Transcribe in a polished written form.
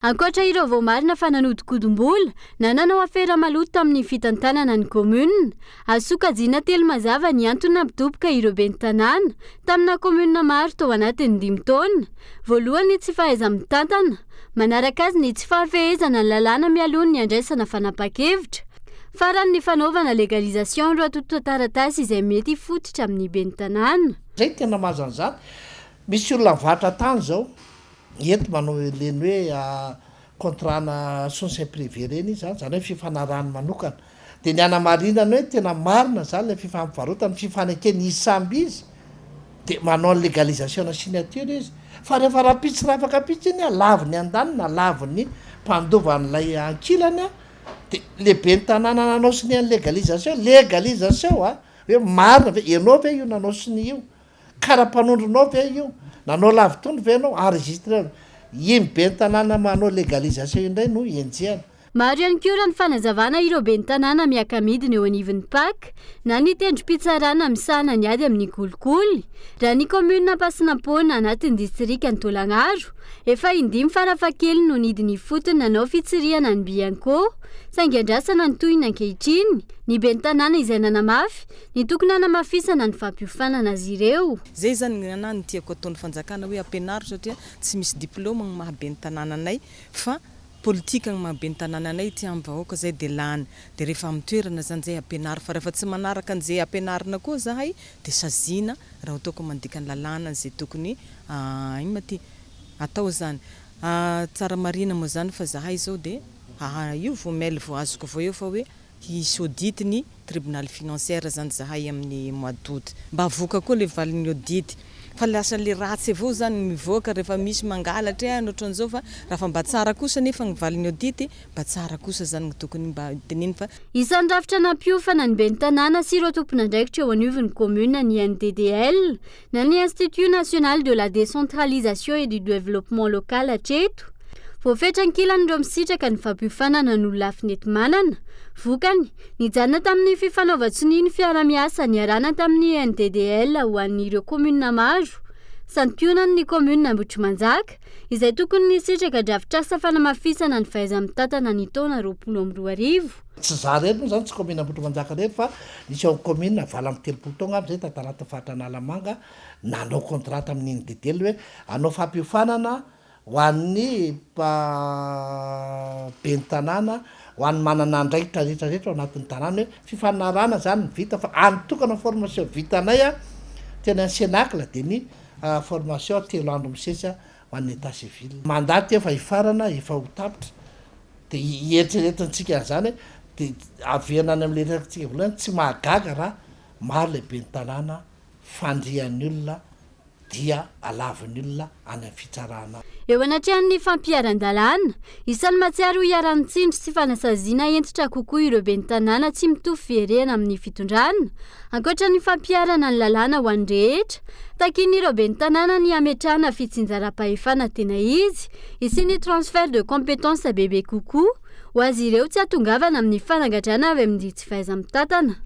Ankoatra ireo vao marina fa nanodikodom-bola na nanao afera maloto tamin'ny fitantanana ny komuna, azo sokajiana telo mazava ny antony nampidoboka ireo ben'ny tanàna tamina komuna maro tao anatin'ny 5 taona. Voalohany tsy fahaiza-mitantana, manaraka azy ny tsy fahafehezana ny lalàna mialohan'ny ny andraisana fanapa-kevitra, farany ny fanaovana legalisation ireo atoto-taratasy izay mety fototra amin'ny ben'ny tanàna. Zay tena mazana zany, misy olona mivatra tany zao eto manao leny hoe contrana soncin privé reny zany hoe fifanarahany manokana, de ny anamarinana hoe tena marina zany le fifampivarotana fifanekeny izy samby izy de manao ny legalisation na signature izy, fa rehefa rapitsy rafaka pitsy iny laviny andaniny laviny mpandovan'lay ankilany de le ben'ny tanàna nanao siny any legalisation hoe marina ve ianao ve io nanao siny io, karaha-mpanondronao ve io, nanao lavitondro ve anao enregistré iny ben'ny tanàna manao legalisation indray no enjehana. Maro ihany koa raha ny fanazavana ireo ben'ny tanàna miaka-midina eo anivon'ny paka na ny tendrom-pitsarana misahana ny ady amin'ny kolikoly. Raha ny komuna Ampasinapona anatin'ny distrika ny Tolagnaro, efa 5 farafahakeliny no nidiny fotony nanao fitsirihana ny Bianco, saingy andrasana ny tohiny ankehitriny ny ben'ny tanàna izay nanamafy ny tokony hanamafisana ny fampiofanana azy ireo. Zay zany ny tiako ataon'ny fanjakana hoe ampianaro satria tsy misy diplôma ny maha ben'ny tanànanay fa politika ny maha ben'ny tanànanay ty amin'ny vahoaka zay de lany de rehefa amin'ny toerana zany zay ampianaro, fa rehefa tsy manaraka an'izay ampianarina koa zahay de sazina raha ataoko mandika ny lalàna zay tokony ino ma ty atao zany tsara marina moa zany fa zahay zao de io vao mail vao azoko vao eo fa hoe hisy audit ny tribunal financiaire zany zahay amin'ny mois d'août mba avoaka koa le valin'ny audit, fa lasa le ratsy avao zany mivoaka rehefa misy mangalatra ohatran'izao, fa raha mba tsara kosa nefa ny valin'ny audit mba tsara kosa zany ny tokony mba teneny fa isan'ny rafitra nampiofana ny ben'ny tanàna sy ireo tompon'andraikitra eo anivon'ny komuna ny NDDL na ny Institut National de la Décentralisation et du Développement Local hatreto. Voafetra ankilany ireo misitraka ny fampiofanana ny olona hafa nety manana, vokany nijanona tamin'ny fifanaova-tsiny ny fiara-miasa niarana tamin'ny NDDL ho an'ireo komuna maro, santionany ny komuna Ambotrimanjaka izay tokony nisitraka drafitrasa fanamafisana ny fahaiza-mitantana ny taona 2022. Tsy za rery moa zany tsy komuna Ambotrimanjaka rery fa nisy ao komuna 20 taona aby zay tatarata fatra Analamanga nanao contrat amin'ny NDDL hoe anao fampiofanana ho an'ny ben'ny tanàna, ho an'ny manana andraikitra rehetrarehetra ao anatin'ny tanàna hoe fifanarana zany ny vita fa anotokana formation vitanay tena ny Senakla de ny formation 3 andro misesy ho an'ny état civil. Mandaty efa ifarana efa ho tapitra de eritreretintsika zany de aviana any amin'ny letratsika voalohany tsy mahagaga raha maro le ben'ny tanàna fandrian'ny olona dia alavin'ny olona any amin'ny fitsarana. Eo anatrehan'ny fampiaran-dalàna, isan'ny mahatsiaro ho iaran-tsindry sy fanasaziana entitra kokoa ireo ben'ny tanàna tsy mitovy fiherena amin'ny fitondrana, ankoatra ny fampiarana ny lalàna ho an'ny rehetra, takian'ireo ben'ny tanàna ny ametrahana fitsinjaram-pahefana tena izy, sy ny transfert de compétence bebe kokoa ho azy ireo tsy atongavana amin'ny fanagadrana avy amin'ny tsy fahaiza-mitantana.